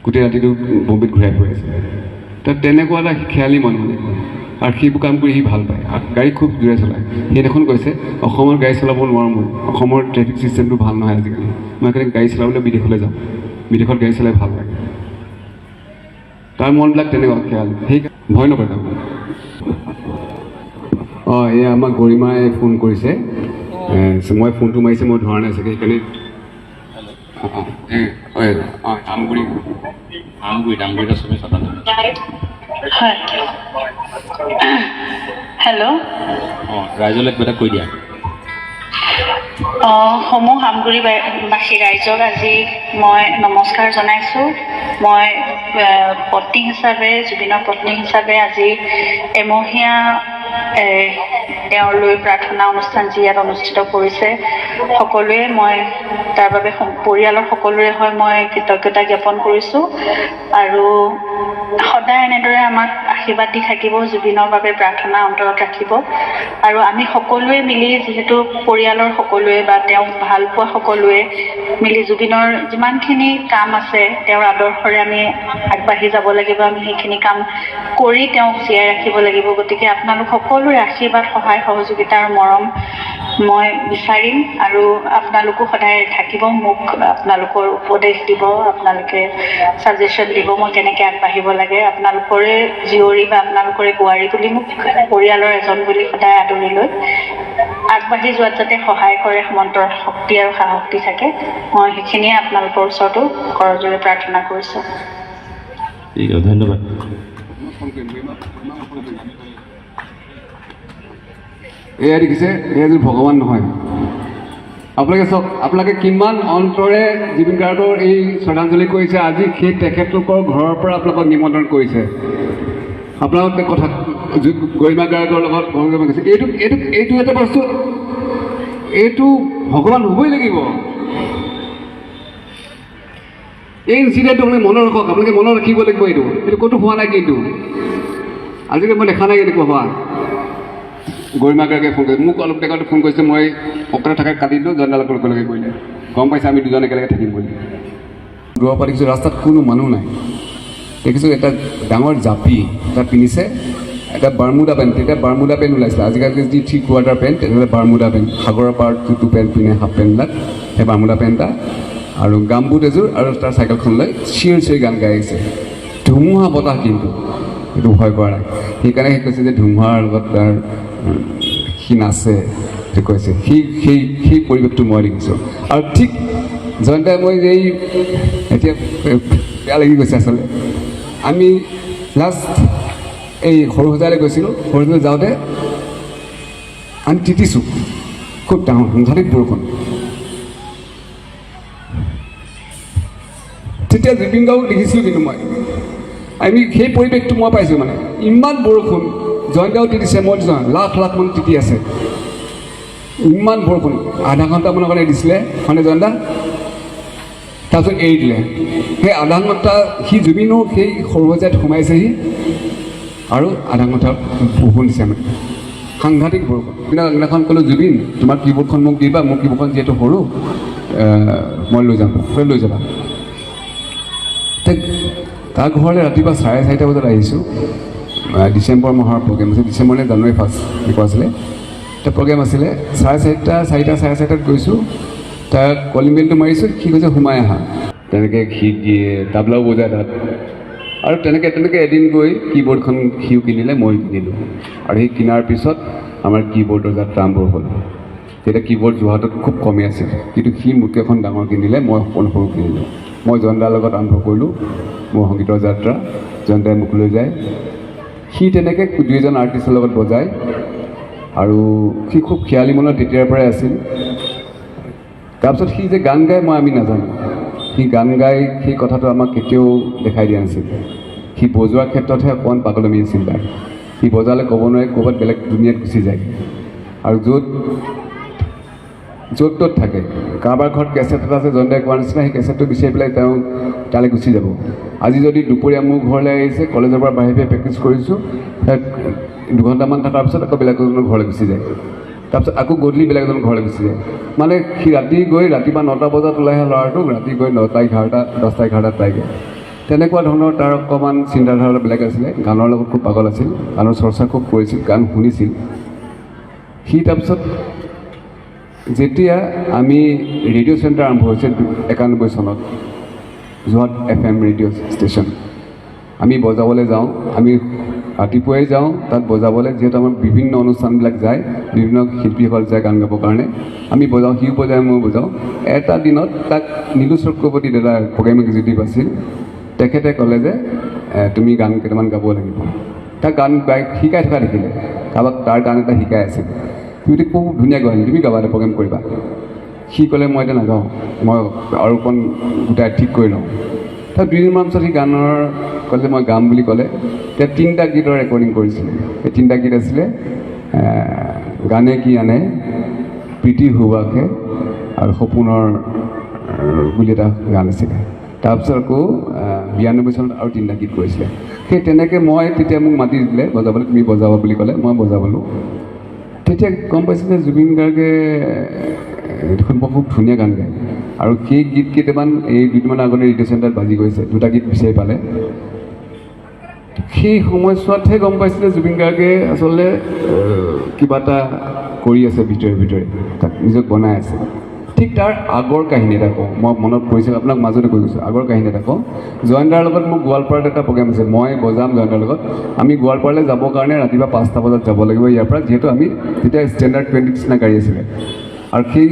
গোটেই ৰাতিটো বম্বেত ঘূৰাই ফুৰি আছে। তাত তেনেকুৱা এটা খেয়ালি মন মানে, আৰু সেইবোৰ কাম কৰি সি ভাল পায়, গাড়ী খুব জোৰে চলায়। সেইদিনাখন কৈছে অসমৰ গাড়ী চলাব নোৱাৰোঁ মই, অসমৰ ট্ৰেফিক চিষ্টেমটো ভাল নহয় আজিকালি, মই সেইকাৰণে গাড়ী চলাবলৈ বিদেশলৈ যাওঁ, বিদেশত গাড়ী চলাই ভাল লাগে। তাৰ মনবিলাক তেনেকুৱা খেয়াল, সেই ভয় নকৰে তাক। অঁ, এয়া আমাক গৰিমাই ফোন কৰিছে, মই ফোনটো মাৰিছে, মই ধৰা নাই চাগে, সেইকাৰণে হেল্ল', ৰাইজলৈ কিবা এটা কৈ দিয়া। সমূহ আমগুৰিবাসী ৰাইজক আজি মই নমস্কাৰ জনাইছোঁ। মই পত্নী হিচাপে, জুবিনৰ পত্নী হিচাপে আজি এমহীয়া তেওঁলৈ প্ৰাৰ্থনা অনুষ্ঠান যি ইয়াত অনুষ্ঠিত কৰিছে, সকলোৱে মই তাৰ বাবে পৰিয়ালৰ সকলোৰে হৈ মই কৃতজ্ঞতা জ্ঞাপন কৰিছোঁ। আৰু সদায় এনেদৰে আমাক আশীৰ্বাদ দি থাকিব, জুবিনৰ বাবে প্ৰাৰ্থনা অন্তৰত ৰাখিব। আৰু আমি সকলোৱে মিলি, যিহেতু পৰিয়ালৰ সকলোৱে বা তেওঁক ভাল পোৱা সকলোৱে মিলি জুবিনৰ যিমানখিনি কাম আছে তেওঁৰ আদৰ্শৰে আমি আগবাঢ়ি যাব লাগিব, আমি সেইখিনি কাম কৰি তেওঁক জীয়াই ৰাখিব লাগিব। গতিকে আপোনালোক সকলোৰে আশীৰ্বাদ, সহায় সহযোগিতা আৰু মৰম মই বিচাৰিম, আৰু আপোনালোকো সদায় থাকিব, মোক আপোনালোকৰ উপদেশ দিব, আপোনালোকে ছাজেশ্যন দিব মই কেনেকৈ আগবাঢ়িব লাগে। আপোনালোকৰে জীয়ৰী বা আপোনালোকৰে বোৱাৰী বুলি, মোক পৰিয়ালৰ এজন বুলি সদায় আদৰি লৈ আগবাঢ়ি যোৱাত যাতে সহায় কৰে, মন্ত্ৰৰ শক্তি আৰু সাহস দি থাকে, মই সেইখিনিয়ে আপোনালোকৰ ওচৰতো কৰজোৰে প্ৰাৰ্থনা কৰিছোঁ। ঠিক আছে, ধন্যবাদ। এয়া দেখিছে, এয়া যদি ভগৱান নহয়, আপোনালোকে চাওক, আপোনালোকে কিমান অন্তৰে জুবিন গাৰ্গৰ এই শ্ৰদ্ধাঞ্জলি কৰিছে। আজি সেই তেখেতলোকৰ ঘৰৰ পৰা আপোনালোকক নিমন্ত্ৰণ কৰিছে, আপোনালোকে কথা গৰিমা গাৰ্গৰ লগত কৈছে। এইটো এটা বস্তু, এইটো ভগৱান হ'বই লাগিব। এই ইনচিডেণ্টটো আপোনালোকে মনত ৰাখক, আপোনালোকে মনত ৰাখিব লাগিব। এইটো ক'তো হোৱা নাই, কিন্তু আজিকালি মই দেখা নাই এনেকুৱা হোৱা। গৰিমা গাৰ্গে ফোন কৰিছে মোক, অলপ দেখাতে ফোন কৰিছে, মই অকলে থকা কাটি দিলোঁ, জয়নালকৰ একেলগে কৰিলে, গম পাইছে আমি দুজন একেলগে থাকিম বুলি। দূৰৰ পৰা দেখিছোঁ ৰাস্তাত কোনো মানুহ নাই, দেখিছোঁ এটা ডাঙৰ জাপি এটা পিন্ধিছে, এটা বাৰ্মুডা পেণ্ট, তেতিয়া বাৰ্মুডা পেণ্ট ওলাইছিলে, আজিকালি যি 3 কোৱাৰ্টাৰ পেণ্ট, তেনেহ'লে বাৰ্মুডা পেণ্ট, সাগৰৰ পাৰ যিটো পেণ্ট পিন্ধে, হাফ পেণ্টবিলাক, সেই বাৰ্মুডা পেণ্ট এটা আৰু গামবুট এযোৰ, আৰু তাৰ চাইকেলখন লৈ চিঞৰি গান গাই আহিছে। ধুমুহা বতাহ, কিন্তু সেইটো ভয় কৰা নাই। সেইকাৰণে সি কৈছে যে ধুমুহাৰ লগত তাৰ সি নাচে, সেইটো কৈছে। সেই পৰিৱেশটো মই দেখিছোঁ। আৰু ঠিক জয়ন্তাই, মই এই এতিয়া বেয়া লাগি গৈছে আচলতে, আমি লাষ্ট এই সৰুসজাইলৈ গৈছিলোঁ, সৰুসজাইলৈ যাওঁতে আমি তিতিছোঁ, খুব ডাঙৰ সাংঘাতিক বৰষুণ। তেতিয়া জুবিন গাৰ্গক দেখিছিলোঁ, কিন্তু আমি সেই পৰিৱেশটো মই পাইছোঁ, মানে ইমান বৰষুণ, জয়ন্তাও তিতিছে, মই দিছোঁ লাখ মান তিতি আছে, ইমান বৰষুণ। আধা ঘণ্টামানৰ কাৰণে দিছিলে মানে জয়ন্তা, তাৰপিছত এৰি দিলে। সেই আধা ঘণ্টা সি জুবিনো সেই সৰুসজাইত সোমাইছেহি, আৰু আধা ঘণ্টা বৰষুণ দিছে, মানে সাংঘাতিক বৰষুণ। সেইদিনাখন ক'লোঁ, জুবিন তোমাৰ কীবৰ্ডখন মোক দিবা, মোৰ কীবৰ্ডখন যিহেতু সৰু, মই লৈ যাম, লৈ যাবা। তাৰ ঘৰলৈ ৰাতিপুৱা 4:30 বজাত আহিছোঁ। ডিচেম্বৰ মাহৰ প্ৰগ্ৰেম আছিল, ডিচেম্বৰ নে জানুৱাৰী 1 এনেকুৱা আছিলে, এটা প্ৰগ্ৰেম আছিলে। 4:30 গৈছোঁ, তাক কলিং বেলটো মাৰিছোঁ, সি কৈছে সোমাই আহা। তেনেকৈ সি তাবলাও বজায় তাত, আৰু তেনেকৈ এদিন গৈ কীবৰ্ডখন সিও কিনিলে, ময়ো কিনিলোঁ, আৰু সেই কিনাৰ পিছত আমাৰ কীবৰ্ডৰ যাত্ৰা আৰম্ভ হ'ল। তেতিয়া কীবৰ্ড যোৰহাটত খুব কমেই আছিল, কিন্তু সি মোতকৈ এখন ডাঙৰ কিনিলে, মই অকণ সৰু কিনিলোঁ। মই জয়ন্তাৰ লগত আৰম্ভ কৰিলোঁ মোৰ সংগীতৰ যাত্ৰা। জয়ন্তাই মোক লৈ যায়, সি তেনেকৈ 2জন আৰ্টিষ্টৰ লগত বজায়, আৰু সি খুব খেয়ালি মনত তেতিয়াৰ পৰাই আছিল। তাৰপিছত সি যে গান গায় আমি নাজানো, সি গান গাই সেই কথাটো আমাক কেতিয়াও দেখাই দিয়া নাছিল। সি বজোৱাৰ ক্ষেত্ৰতহে অকণমান পাগলামি আছিল তাৰ। সি বজালে ক'ব নোৱাৰে, ক'ৰবাত বেলেগ দুনিয়াত গুচি যায়, আৰু য'ত ত'ত থাকে। কাৰোবাৰ ঘৰত কেছেট এটা আছে, জয়ন্তাই কোৱাৰ নিচিনা, সেই কেছেটটো বিচাৰি পেলাই তেওঁ তালৈ গুচি যাব। আজি যদি দুপৰীয়া মোৰ ঘৰলৈ আহিছে, কলেজৰ পৰা বাহিৰে প্ৰেক্টিছ কৰিছোঁ, 2 ঘণ্টামান থকাৰ পিছত আকৌ বেলেগ এজনৰ ঘৰলৈ গুচি যায়, তাৰপিছত আকৌ গধূলি বেলেগ এজনৰ ঘৰলৈ গুচি যায়। মানে সি ৰাতি গৈ ৰাতিপুৱা 9টা বজাত ওলাই অহা ল'ৰাটোক ৰাতি গৈ 9টা, 10টা, 11টাত পায়গৈ। তেনেকুৱা ধৰণৰ তাৰ অকণমান চিন্তাধাৰা বেলেগ আছিলে, গানৰ লগত খুব পাগল আছিল, গানৰ চৰ্চা খুব কৰিছিল, গান শুনিছিল। সি তাৰপিছত যেতিয়া আমি ৰেডিঅ' চেণ্টাৰ আৰম্ভ হৈছিল 91 চনত, যোৰহাট FM ৰেডিঅ' ষ্টেচন, আমি বজাবলৈ যাওঁ, আমি ৰাতিপুৱাই যাওঁ তাত বজাবলৈ, যিহেতু আমাৰ বিভিন্ন অনুষ্ঠানবিলাক যায়, বিভিন্ন শিল্পীসকল যায় গান গাবৰ কাৰণে, আমি বজাওঁ, সিও বজায় মই বজাওঁ। এটা দিনত তাক নীলু চক্ৰৱৰ্তী দাদা প্ৰগ্ৰেম এক্সিকিউটিভ আছিল, তেখেতে ক'লে যে তুমি গান কেইটামান গাব লাগিব। তাক গান গাই শিকাই থকা দেখিলে, কাৰোবাক তাৰ গান এটা শিকাই আছিল, তুমি খুব ধুনীয়া গান, তুমি গাবা, এটা প্ৰগ্ৰেম কৰিবা। সি ক'লে মই এতিয়া নাগাওঁ, মই আৰু অকণ গোটাই ঠিক কৰি লওঁ। তাত 2 দিনমান পিছত সি গানৰ ক'লে মই গাম বুলি ক'লে। তেতিয়া 3টা গীতৰ ৰেকৰ্ডিং কৰিছিলে। এই 3টা গীত আছিলে গানে কি আনে, প্ৰীতি হুৱাকে আৰু সপোনৰ বুলি এটা গান আছিলে। তাৰপিছত আকৌ 92 চনত আৰু 3টা গীত কৰিছিলে। সেই তেনেকৈ মই তেতিয়া মোক মাতি দিলে বজাবলৈ, তুমি বজাবা বুলি ক'লে, মই বজাবলৈ। তেতিয়া গম পাইছোঁ যে জুবিন গাৰ্গে এইখন খুব ধুনীয়া গান গায়, আৰু সেই গীত কেইটামান এই দুদিনমান আগতে ৰেডিঅ' চেণ্টাৰত বাজি গৈছে, 2টা গীত বিচাৰি পালে। সেই সময়ছোৱাতহে গম পাইছিলে জুবিন গাৰ্গে আচলতে কিবা এটা কৰি আছে ভিতৰে ভিতৰে, তাক নিজক বনাই আছে। ঠিক তাৰ আগৰ কাহিনী এটা কওঁ, মই মনত পৰিছিল, আপোনাক মাজতে কৈ গৈছোঁ। আগৰ কাহিনী এটা কওঁ, জয়ন্তাৰ লগত মোৰ গোৱালপাৰাত এটা প্ৰগ্ৰেম আছে, মই বজাম জয়ন্তাৰ লগত। আমি গোৱালপাৰালৈ যাবৰ কাৰণে ৰাতিপুৱা 5টা বজাত যাব লাগিব ইয়াৰ পৰা, যিহেতু আমি তেতিয়া ষ্টেণ্ডাৰ্ড 20 নিচিনা গাড়ী আছিলে, আৰু সেই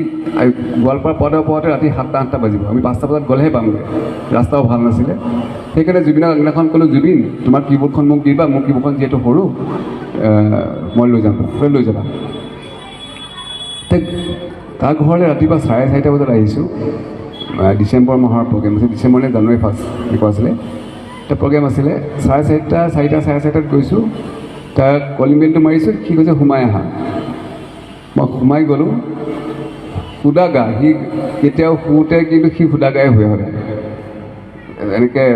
গোৱালপাৰা পোৱাতে ৰাতি 7-8টা বাজিব। আমি 5টা বজাত গ'লেহে পামগৈ, ৰাস্তাও ভাল নাছিলে। সেইকাৰণে জুবিনক আগদিনাখন ক'লোঁ, জুবিন তোমাৰ কীবৰ্ডখন মোক দিবা, মোৰ কীবৰ্ডখন যিহেতু সৰু, মই লৈ যাম, তই লৈ যাবা। তাৰ ঘৰলৈ ৰাতিপুৱা 4:30 বজাত আহিছোঁ। ডিচেম্বৰ মাহৰ প্ৰগ্ৰেম আছিল, ডিচেম্বৰ নে জানুৱাৰী 1 এনেকুৱা আছিলে। এটা প্ৰগ্ৰেম আছিলে, 4:30 গৈছোঁ। তাক কলিং বেলটো মাৰিছোঁ, সি কৈছে সোমাই আহা। মই সোমাই গ'লোঁ। সুদা গা, সি কেতিয়াও শুওঁতে কিন্তু সি সুদা গায়ে শুৱে সদায়। এনেকৈ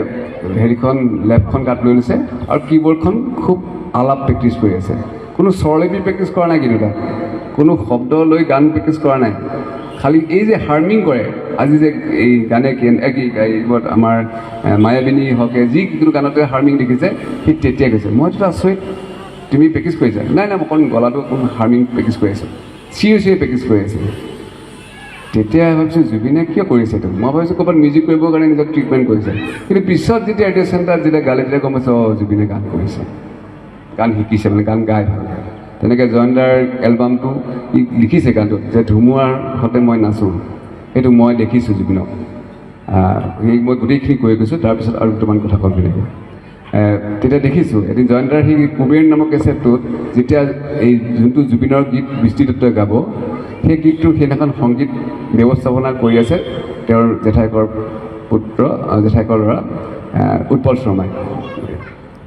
হেৰিখন লেপখন কাট লৈ লৈছে, আৰু কীবৰ্ডখন খুব আলাপ প্ৰেক্টিছ কৰি আছে। কোনো স্বৰলিপি প্ৰেক্টিছ কৰা নাই, কিন্তু তাত কোনো শব্দ লৈ গান প্ৰেক্টিছ কৰা নাই। খালি এই যে হাৰ্মিং কৰে, আজি যে এই গানে কি এইবোৰত আমাৰ মায়াবিনী হওক, যিকোনো গানতে হাৰ্মিং দেখিছে, সি তেতিয়া কৈছে, মইতো আচৰিত, তুমি প্ৰেক্টিছ কৰিছা? নাই নাই, মই অকণ গলাটো অকণ হাৰ্মিং প্ৰেক্টিছ কৰি আছোঁ, চিৰিয়াছলি প্ৰেক্টিছ কৰি আছে। তেতিয়া ভাবিছোঁ জুবিনে কিয় কৰিছে এইটো। মই ভাবিছোঁ ক'ৰবাত মিউজিক কৰিবৰ কাৰণে নিজক ট্ৰিটমেণ্ট কৰিছে, কিন্তু পিছত যেতিয়া ৰেডিঅ' চেণ্টাৰত যেতিয়া গালে, তেতিয়া গম পাইছোঁ জুবিনে গান কৰিছে, গান শিকিছে, মানে গান গাই ভাল লাগে। তেনেকৈ জয়ন্তাৰ এলবামটো ই লিখিছে গানটোত যে ধুমুহাৰ সতে মই নাচোঁ, সেইটো মই দেখিছোঁ জুবিনক। সেই মই গোটেইখিনি কৈ গৈছোঁ, তাৰপিছত আৰু দুটামান কথা ক'ম তেনেকৈ। তেতিয়া দেখিছোঁ এদিন জয়ন্তাৰ সেই কুবেৰ নামৰ কেছেটটোত যেতিয়া এই যোনটো জুবিনৰ গীত বৃষ্টি দত্তই গাব, সেই গীতটোৰ সেইদিনাখন সংগীত ব্যৱস্থাপনা কৰি আছে তেওঁৰ জেঠাইকৰ পুত্ৰ, জেঠাইকৰ ল'ৰা উৎপল শৰ্মাই।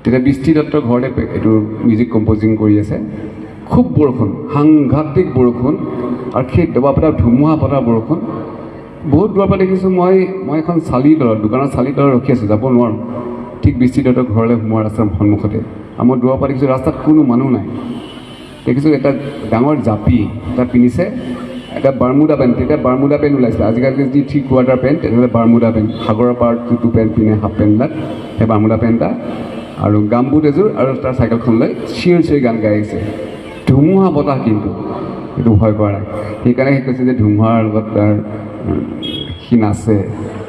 তেতিয়া বৃষ্টি দত্তৰ ঘৰতে এইটো মিউজিক কম্প'জিং কৰি আছে। খুব বৰষুণ, সাংঘাতিক বৰষুণ, আৰু সেই দবা পেটা ধুমুহা পতা বৰষুণ। বহুত দূৰৰ পৰা দেখিছোঁ মই এখন চালিৰ তলত, দোকানৰ চালিৰ তলত ৰখি আছোঁ, যাব নোৱাৰোঁ। ঠিক বৃষ্টি দত্তৰ ঘৰলৈ সোমোৱাৰ ৰাস্তাৰ সন্মুখতে, আৰু মই দূৰৰ পৰা দেখিছোঁ ৰাস্তাত কোনো মানুহ নাই। দেখিছোঁ এটা ডাঙৰ জাপি এটা পিন্ধিছে, এটা বাৰ্মুডা পেণ্ট, তেতিয়া বাৰ্মুডা পেণ্ট ওলাইছিলে, আজিকালি যি 3 কোৱাৰ্টাৰ পেণ্ট, তেনেহ'লে বাৰ্মুডা পেণ্ট, সাগৰৰ পাৰত যিটো পেণ্ট পিন্ধে হাফ পেণ্টবিলাক, সেই বাৰ্মুডা পেণ্ট এটা, আৰু গামবুট এযোৰ, আৰু তাৰ চাইকেলখন লৈ চিঞৰি গান গাই আছে। ধুমুহা বতাহ, কিন্তু সেইটো ভয় কৰা নাই। সেইকাৰণে সি কৈছে যে ধুমুহাৰ লগত তাৰ সি নাচে,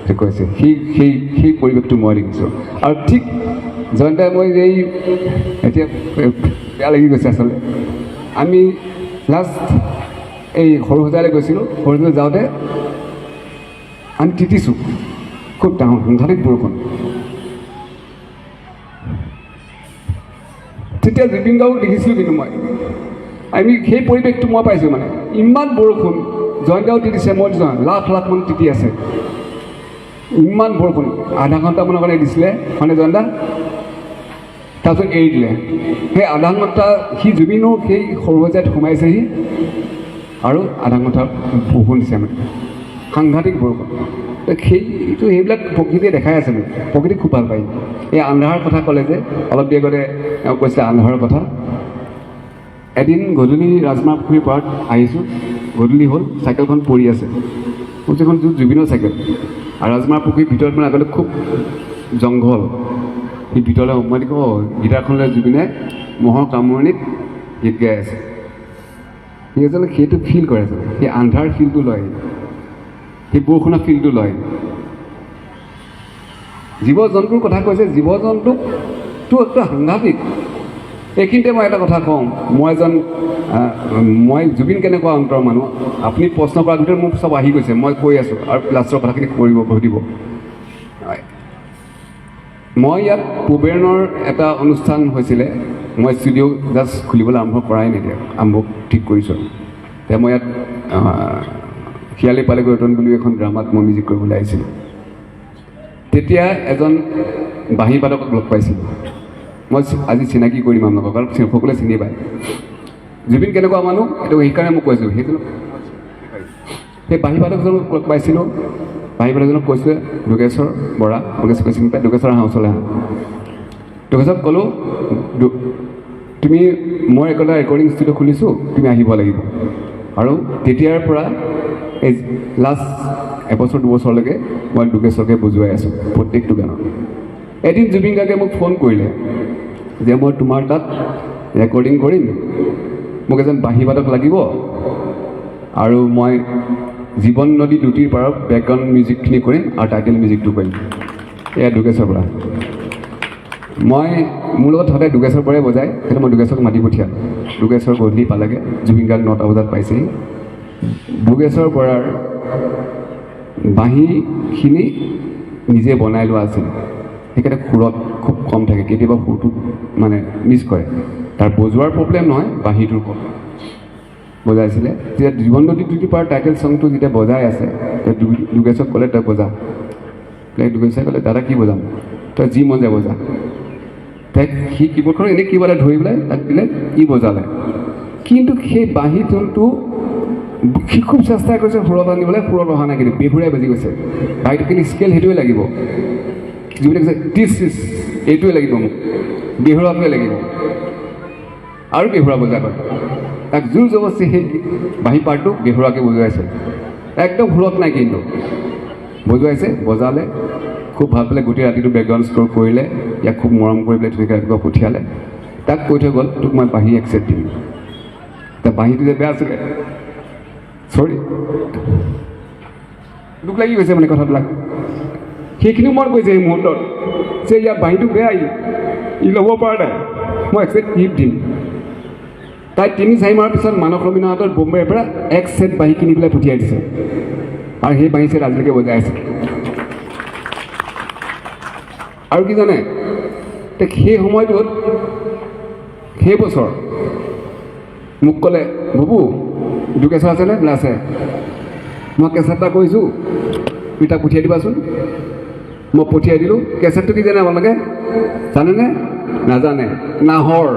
সেইটো কৈছে। সেই পৰিৱেশটো মই দেখিছোঁ। আৰু ঠিক জয়ন্তাই মই এই এতিয়া বেয়া লাগি গৈছে আচলতে, আমি লাষ্ট এই সৰুসজাইলৈ গৈছিলোঁ। সৰুসজাই যাওঁতে আমি তিতিছোঁ, খুব ডাঙৰ সাংঘাতিক বৰষুণ। তেতিয়া জুবিন গাৰ্গক দেখিছিলোঁ, কিন্তু আমি সেই পৰিৱেশটো মই পাইছোঁ। মানে ইমান বৰষুণ, জয়ন্তাও তিতিছে, মই দিছোঁ, লাখ মান তিতি আছে, ইমান বৰষুণ। আধা ঘণ্টামানৰ কাৰণে দিছিলে মানে জয়ন্তা, তাৰপিছত এৰি দিলে। সেই আধা ঘণ্টা সি জুবিনো সেই সৰুসজাইত সোমাইছেহি, আৰু আধা ঘণ্টা বৰষুণ দিছে, মানে সাংঘাতিক বৰষুণ। সেইবিলাক প্ৰকৃতিয়ে দেখাই আছে, মানে প্ৰকৃতিক খুব ভাল পায়। এই আন্ধাৰৰ কথা ক'লে যে, অলপ দেৰি আগতে তেওঁ কৈছিলে আন্ধাৰৰ কথা। এদিন গধূলি ৰাজমাহ পুখুৰীৰ পাৰত আহিছোঁ, গধূলি হ'ল, চাইকেলখন পৰি আছে, সেইখন জুবিনৰ চাইকেল। আৰু ৰাজমাহ পুখুৰীৰ ভিতৰত মানে আগতে খুব জংঘল সি ভিতৰলৈ সোমাই দিব গীটাৰখনলৈ জুবিনে মহৰ কামুৰণিত গীত গাই আছে সি আচলতে সেইটো ফিল কৰে আচলতে সেই আন্ধাৰ ফিলটো লয় সেই বৰষুণৰ ফিলটো লয় জীৱ জন্তুৰ কথা কৈছে জীৱ জন্তুকটো একদম সাংঘাতিক এইখিনিতে মই এটা কথা কওঁ মই জুবিন কেনেকুৱা অন্তৰৰ মানুহ আপুনি প্ৰশ্ন কৰাৰ ভিতৰত মোক চব আহি গৈছে মই কৈ আছোঁ আৰু লাষ্টৰ কথাখিনি ঘটিব মই ইয়াত পুবেৰনৰ এটা অনুষ্ঠান হৈছিলে মই ষ্টুডিঅ' জাষ্ট খুলিবলৈ আৰম্ভ কৰাই নাই এতিয়া আৰম্ভ ঠিক কৰিছোঁ এতিয়া মই ইয়াত শিয়ালি পালে গৈতন বুলি এখন ড্ৰামাত মই মিউজিক কৰিবলৈ আহিছিলোঁ তেতিয়া এজন বাঁহী বাদকক লগ পাইছিলোঁ মই আজি চিনাকি কৰিম আপোনালোকক আৰু সকলোৱে চিনি পায় জুবিন কেনেকুৱা মানুহ এইটো সেইকাৰণে মই কৈছোঁ সেইটো সেই বাঁহী বাদকজনক লগ পাইছিলোঁ বাঁহী বাদকজনক কৈছোঁ যোগেশ্বৰ বৰা যোগেশ্বৰ চিনি পায় যোগেশ্বৰ আহা ওচৰলৈ আহা যোগেশ্বৰক ক'লোঁ তুমি মই এটা ৰেকৰ্ডিং ষ্টুডিঅ' খুলিছোঁ তুমি আহিব লাগিব আৰু তেতিয়াৰ পৰা এই লাষ্ট এবছৰ দুবছৰলৈকে মই যোগেশ্বৰকে বুজুৱাই আছোঁ প্ৰত্যেকটো গানত এদিন জুবিন গাৰ্গে মোক ফোন কৰিলে যে মই তোমাৰ তাত ৰেকৰ্ডিং কৰিম মোক এজন বাঁহী বাদক লাগিব আৰু মই জীৱন নদী দুটিৰ পাৰত বেকগ্ৰাউণ্ড মিউজিকখিনি কৰিম আৰু টাইটেল মিউজিকটো কৰিম এয়া যোগেশ্বৰ বৰা মই মোৰ লগত সদায় যোগেশ্বৰ বৰাই বজায় সেইটো মই যোগেশ্বৰক মাতি পঠিয়ালোঁ যোগেশ্বৰ গধূলি পালেগৈ জুবিন গাৰ্গ 9টা বজাত পাইছেহি যোগেশ্বৰ বৰাৰ বাঁহীখিনি নিজে বনাই লোৱা আছিল সেইকাৰণে সুৰত খুব কম থাকে কেতিয়াবা সুৰটো মানে মিছ কৰে তাৰ বজোৱাৰ প্ৰব্লেম নহয় বাঁহীটোৰ প্ৰব্লেম বজাইছিলে যেতিয়া জীৱন নদী দুটি পাৰ টাইটেল ছংটো যেতিয়া বজাই আছে যোগেশ্বৰক ক'লে তই বজা যোগেশ্বৰে ক'লে দাদা কি বজাম তই যি মন যায় বজা তাইক সি কীবৰ্ডখন এনেই কিবা এটা ধৰি পেলাই তাক দিলে ই বজালে কিন্তু সেই বাঁহী টোনটো সি খুব চেষ্টা কৰিছে সুৰত আনিবলৈ সুৰত অহা নাই কিন্তু বেহুৰাই বাজি গৈছে বাঁহীটো কিন্তু স্কেল সেইটোৱে লাগিব যিবিলাক কৈছে দিছ ইজ এইটোৱে লাগিব মোক বেহুৰাটোৱে লাগিব আৰু বেহুৰা বজাই পায় তাক জোৰ জবস্তি সেই বাঁহী পাৰ্টটো বেহুৰাকে বজুৱাইছে একদম সুৰত নাই কিন্তু বজুৱাইছে বজালে খুব ভাল পালে গোটেই ৰাতিটো বেকগ্ৰাউণ্ড স্ক'ৰ কৰিলে ইয়াক খুব মৰম কৰি পেলাই ধুনীয়াকৈ ৰাতিপুৱা পঠিয়ালে তাক কৈ থৈ গ'ল তোক মই বাঁহী একচেপ্ট দিম এতিয়া বাঁহীটো যে বেয়া আছিলে চৰি দুখ লাগি গৈছে মানে কথাবিলাক সেইখিনিও মন কৰিছে এই মুহূৰ্তত যে ইয়াৰ বাঁহীটো বেয়া ই ল'ব পৰা নাই মই একচেপ্ট গিফ্ট দিম তাই 3-4 মাহৰ পিছত মানস ৰবীন্দ্ৰ হাতত বোম্বেৰ পৰা এক ছেট বাঁহী কিনি পেলাই পঠিয়াই দিছে আৰু সেই বাঁহী ছেট আজিলৈকে বজাই আছে আৰু কি জানে সেই সময়টোত সেই বছৰ মোক ক'লে বাবু যোগেশ্বৰ আছেনে বোলে আছে মই কেছেট এটা কৰিছোঁ তুমি তাক পঠিয়াই দিবাচোন মই পঠিয়াই দিলোঁ কেছেটটো কি জানে আপোনালোকে জানেনে নাজানে নাহৰ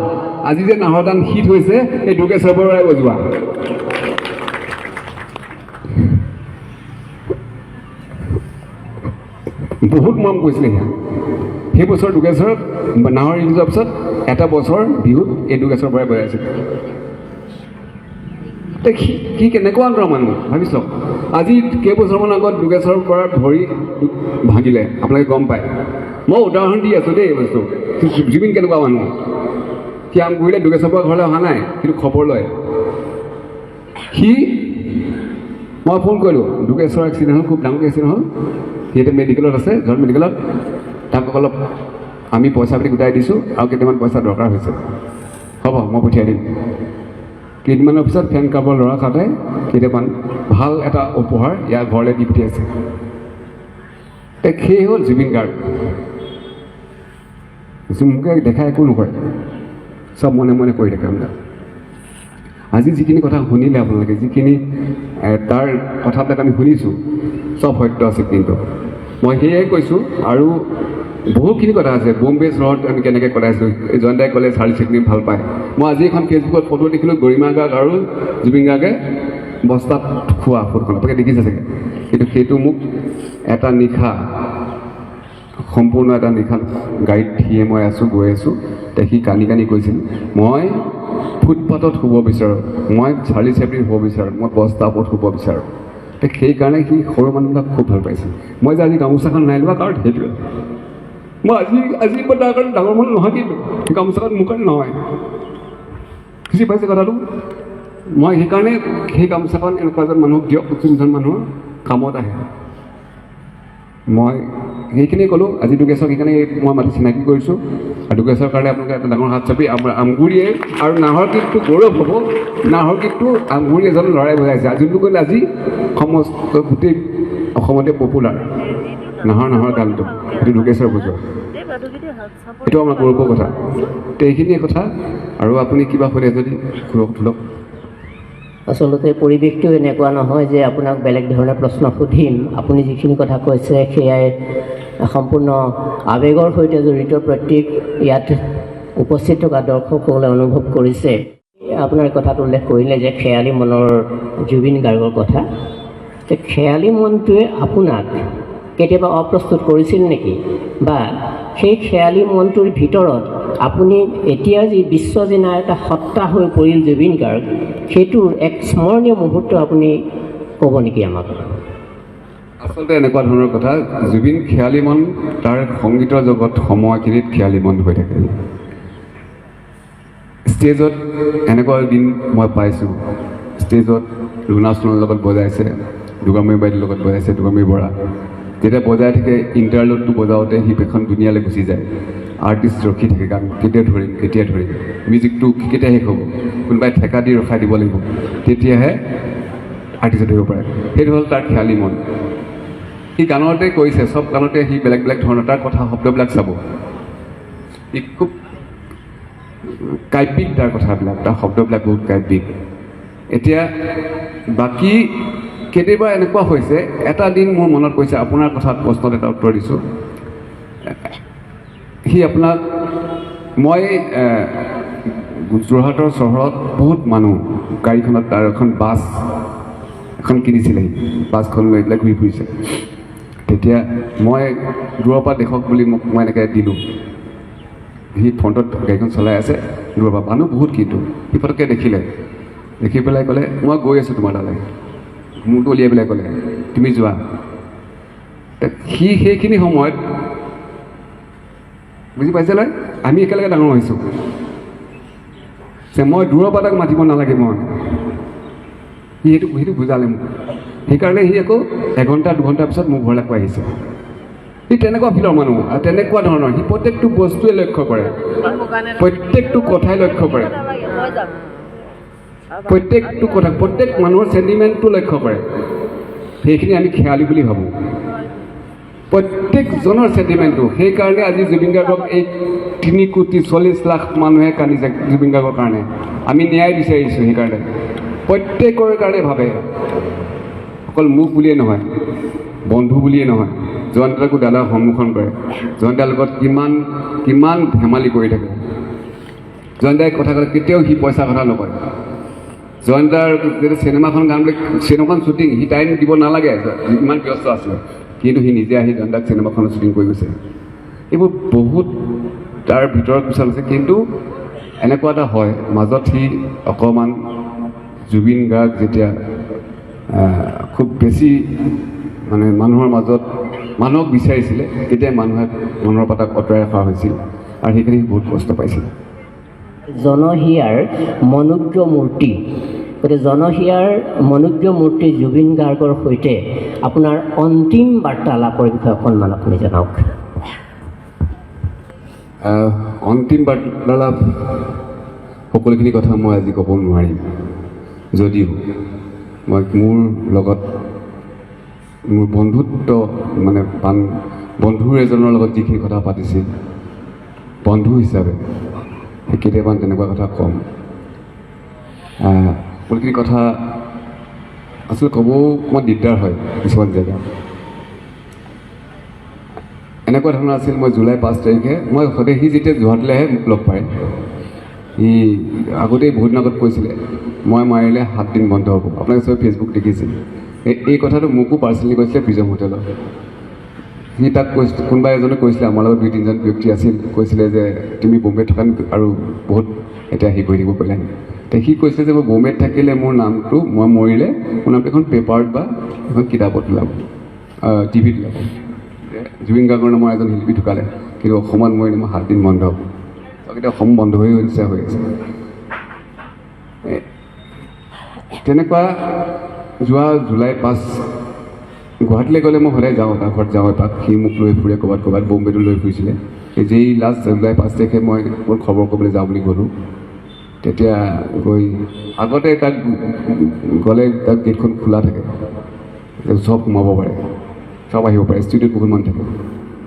আজি যে নাহৰ গান হিট হৈছে এই যোগেশ্বৰ বৰাই বজোৱা বহুত মৰম কৰিছিলে সেই বছৰ যোগেশ্বৰক নাহৰ ৰিলিজ হোৱাৰ পিছত এটা বছৰ বিহুত এই যোগেশ্বৰ বৰাই বজাইছিল সি কেনেকুৱা অন্তৰৰ মানুহ ভাবি চাওক আজি কেইবছৰমান আগত যোগেশ্বৰ বৰাৰ ভৰি ভাঙিলে আপোনালোকে গম পায় মই উদাহৰণ দি আছোঁ দেই এই বস্তু জুবিন কেনেকুৱা মানুহ সি আম কৰিলে যোগেশ্বৰ বৰা ঘৰলৈ অহা নাই কিন্তু খবৰ লয় মই ফোন কৰিলোঁ যোগেশ্বৰ এক্সিডেণ্ট হ'ল খুব ডাঙৰ এক্সিডেণ্ট হ'ল সি এতিয়া মেডিকেলত আছে ঘৰ মেডিকেলত তাক অলপ আমি পইচা পাতি গোটাই দিছোঁ আৰু কেইটামান পইচা দৰকাৰ হৈছে হ'ব মই পঠিয়াই দিম কেইদিনমানৰ পিছত ফেন কাপৰ ল'ৰা খাতে কেইটামান ভাল এটা উপহাৰ ইয়াৰ ঘৰলৈ দি পঠিয়াইছে সেই হ'ল জুবিন গাৰ্গ মোকে দেখাই একো নকৰে চব মনে মনে কৰি থাকে আপোনাৰ আজি যিখিনি কথা শুনিলে আপোনালোকে যিখিনি তাৰ কথাবিলাক আমি শুনিছোঁ চব সত্য আছে কিন্তু মই সেয়াই কৈছোঁ আৰু বহুতখিনি কথা আছে বম্বে চহৰত আমি কেনেকৈ কটাইছোঁ এই জয়ন্তাই ক'লে চাৰ্লি চেটনি ভাল পায় মই আজি এখন ফেচবুকত ফটো দেখিলোঁ গৰিমা গাৰ্গ আৰু জুবিন গাৰ্গে বস্তাত খোৱা ফটোখন আপোনালোকে দেখিছে চাগে কিন্তু সেইটো মোক এটা নিশা সম্পূৰ্ণ এটা নিশা গাড়ীত থিয়ে মই আছোঁ গৈ আছোঁ সি কানি কানি কৈছিল মই ফুটপাথত শুব বিচাৰোঁ মই চাৰ্লি চেপলিন শুব বিচাৰোঁ মই বস্তা ওপৰত শুব বিচাৰোঁ সেইকাৰণে সি সৰু মানুহবিলাক খুব ভাল পাইছিল মই যে আজি গামোচাখন নাই লোৱা কাৰণ সেইটোৱে মই আজি মই তাৰ কাৰণে ডাঙৰ মানুহ নহয়, কিন্তু গামোচাখন মোৰ কাৰণে নহয়। বুজি পাইছে কথাটো? মই সেইকাৰণে সেই গামোচাখন এনেকুৱা এজন মানুহক দিয়ক যোনজন মানুহৰ কামত আহে। মই সেইখিনিয়ে ক'লোঁ। আজি দুগেশক সেইকাৰণে মই মাতি চিনাকি কৰিছোঁ। আৰু দুগেশৰ কাৰণে আপোনালোকে এটা ডাঙৰ হাত চাপি আমাৰ আমগুৰিয়ে আৰু নাহৰ গীতটো গৌৰৱ হ'ব। নাহৰ গীতটো আমগুৰি এজন ল'ৰাই বজাইছে, যোনটো ক'লে আজি সমস্ত গোটেই অসমতে পপুলাৰ নাহৰ গানটো, সেইটো দুগেশৰ বজোৱা। এইটো আমাৰ গৌৰৱৰ কথা। তো এইখিনিয়ে কথা। আৰু আপুনি কিবা সোধে যদি ধৰক। আচলতে পৰিৱেশটো এনেকুৱা নহয় যে আপোনাক বেলেগ ধৰণে প্ৰশ্ন সুধিম। আপুনি যিখিনি কথা কৈছে সেয়াই সম্পূৰ্ণ আৱেগৰ সৈতে জড়িত। প্ৰত্যেক ইয়াত উপস্থিত থকা দৰ্শকসকলে অনুভৱ কৰিছে। আপোনাৰ কথাটো উল্লেখ কৰিলে যে খেয়ালী মনৰ জুবিন গাৰ্গৰ কথা। যে খেয়ালী মনটোৱে আপোনাক কেতিয়াবা অপ্ৰস্তুত কৰিছিল নেকি, বা সেই খেয়ালী মনটোৰ ভিতৰত আপুনি এতিয়া যি বিশ্বজনীন এটা সত্তা হৈ পৰিল জুবিন গাৰ্গ, সেইটোৰ এক স্মৰণীয় মুহূৰ্ত আপুনি ক'ব নেকি আমাক? আচলতে এনেকুৱা ধৰণৰ কথা, জুবিন খেয়ালী মন, তাৰ সংগীতৰ জগত সময়খিনিত খেয়ালী মন হৈ থাকে। ষ্টেজত এনেকুৱা দিন মই পাইছোঁ, ষ্টেজত লুনা সোণৰ লগত বজাইছে, দুৰ্গামণি বাইদেউৰ লগত বজাইছে, দুৰ্গামণি বৰা। যেতিয়া বজাই থাকে ইণ্টাৰলুডটো বজাওঁতে সি এখন দুনীয়ালৈ গুচি যায়। আৰ্টিষ্ট ৰখি থাকে, গান কেতিয়া ধৰিম, মিউজিকটো কেতিয়া শেষ হ'ব, কোনোবাই ঠেকা দি ৰখাই দিব লাগিব, তেতিয়াহে আৰ্টিষ্টে ধৰিব পাৰে। সেইটো হ'ল তাৰ খেয়ালী মন। সি গানতে কৈছে, চব গানতে সি বেলেগ বেলেগ ধৰণৰ তাৰ কথা শব্দবিলাক চাব, সি খুব কাব্যিক তাৰ কথাবিলাক, তাৰ শব্দবিলাক বহুত কাব্যিক। এতিয়া বাকী কেতিয়াবা এনেকুৱা হৈছে, এটা দিন মোৰ মনত পৰিছে, আপোনাৰ কথাত প্ৰশ্নত এটা উত্তৰ দিছোঁ। সি আপোনাক, মই যোৰহাটৰ চহৰত বহুত মানুহ গাড়ীখনত, তাৰ এখন বাছ এখন কিনিছিলে, বাছখন লৈ পেলাই ঘূৰি ফুৰিছে। তেতিয়া মই দূৰৰ পৰা দেখক বুলি মই এনেকৈ দিলোঁ। সি ফ্ৰণ্টত গাড়ীখন চলাই আছে, দূৰৰ পৰা মানুহ বহুত, কিন্তু সি পটককৈ দেখি পেলাই ক'লে, মই গৈ আছোঁ তোমাৰ তালৈ। মূৰটো উলিয়াই পেলাই ক'লে, তুমি যোৱা। সি সেইখিনি সময়ত বুজি পাইছিলে, আমি একেলগে ডাঙৰ হৈছোঁ যে মই দূৰৰ পৰা তাক মাতিব নালাগে। সি সেইটো বুজালে মোক। সেইকাৰণে সি আকৌ 1-2 ঘণ্টাৰ পিছত মোৰ ঘৰলৈ আকৌ আহিছে। সি তেনেকুৱা ফিলৰ মানুহ আৰু তেনেকুৱা ধৰণৰ। সি প্ৰত্যেকটো বস্তুৱে লক্ষ্য কৰে, প্ৰত্যেকটো কথাই লক্ষ্য কৰে, প্ৰত্যেকটো কথা, প্ৰত্যেক মানুহৰ চেণ্টিমেণ্টটো লক্ষ্য কৰে। সেইখিনি আমি খেয়ালি বুলি ভাবোঁ, প্ৰত্যেকজনৰ চেণ্টিমেণ্টটো। সেইকাৰণে আজি জুবিন গাৰ্গক এই 3,40,00,000 মানুহে কান্দিছে জুবিন গাৰ্গৰ কাৰণে। আমি ন্যায় বিচাৰিছোঁ। সেইকাৰণে প্ৰত্যেকৰ কাৰণে ভাবে, অকল মোক বুলিয়ে নহয়, বন্ধু বুলিয়ে নহয়, জয়ন্তীকো দাদাক সন্মুখীন কৰে, জয়ন্তীৰ লগত কিমান ধেমালি কৰি থাকে। জয়ন্তীৰ কথা ক'লে কেতিয়াও সি পইচা কথা নকয়। জয়ন্তীৰ যেতিয়া চিনেমাখন গান বুলি, চিনেমাখন শ্বুটিং সি টাইম দিব নালাগে, ইমান ব্যস্ত আছিলে, কিন্তু সি নিজে আহি জয়ন্তীক চিনেমাখনত শ্বুটিং কৰি গৈছে। এইবোৰ বহুত তাৰ ভিতৰত কুশল আছে। কিন্তু এনেকুৱা এটা হয়, মাজত সি অকণমান জুবিন গাৰ্গ যেতিয়া খুব বেছি মানে মানুহৰ মাজত মানুহক বিচাৰিছিলে, তেতিয়া মানুহে মনৰ পৰা তাক আঁতৰাই ৰখা হৈছিল, আৰু সেইখিনি বহুত কষ্ট পাইছিল। জনহিয়াৰ মনোজ্ঞ মূৰ্তি, গতিকে জনহিয়াৰ মনোজ্ঞ মূৰ্তি জুবিন গাৰ্গৰ সৈতে আপোনাৰ অন্তিম বাৰ্তালাপৰ বিষয়ে অকণমান আপুনি জনাওক। অন্তিম বাৰ্তালাপ সকলোখিনি কথা মই আজি ক'ব নোৱাৰিম, যদিও মই মোৰ লগত মোৰ বন্ধুত্ব মানে বন্ধুৰ এজনৰ লগত যিখিনি কথা পাতিছিল বন্ধু হিচাপে, সেই কেতিয়াবা তেনেকুৱা কথা ক'ম। সকলোখিনি কথা আচলতে ক'বও অকণমান দিগদাৰ হয় কিছুমান জেগাত। এনেকুৱা ধৰণৰ আছিল, মই জুলাই 5 তাৰিখে, মই সদায় সি যেতিয়া যোৰহাটলৈহে মোক লগ পায়, সি আগতেই বহুত দিন আগত কৈছিলে মই মাৰিলে 7 দিন বন্ধ হ'ব। আপোনালোকে চবে ফেচবুক দেখিছিল। এই কথাটো মোকো পাৰ্চনেলি কৈছিলে প্ৰিজম হোটেলত। সি তাক কোনোবা এজনে কৈছিলে, আমাৰ লগত 2-3জন ব্যক্তি আছিল, কৈছিলে যে তুমি বম্বেত থকা আৰু বহুত এতিয়া হেৰি কৰি থাকিব পাৰিলা। সি কৈছিলে যে মই বম্বেত থাকিলে মোৰ নামটো, মই মৰিলে মোৰ নামটো এখন পেপাৰত বা এখন কিতাপত ওলাব, টিভিত ওলাব, জুবিন গাৰ্গৰ নামৰ এজন শিল্পী ঢুকালে। কিন্তু অসমত মই 7 দিন বন্ধ হ'ব এতিয়া অসম বন্ধ হৈ নিচিনা হৈ আছে তেনেকুৱা যোৱা জুলাই 5 গুৱাহাটীলৈ গ'লে মই সদায় যাওঁ তাৰ ঘৰত যাওঁ এপাক সি মোক লৈ ফুৰে ক'ৰবাত বম্বেটো লৈ ফুৰিছিলে যেই লাষ্ট জুলাই 5 তাৰিখে মই মোৰ খবৰ ক'বলৈ যাওঁ বুলি গ'লোঁ তেতিয়া গৈ আগতে তাক গ'লে তাক গেটখন খোলা থাকে চব সোমাব পাৰে চব আহিব পাৰে ষ্টুডিঅ'ত বহুত মানুহ থাকে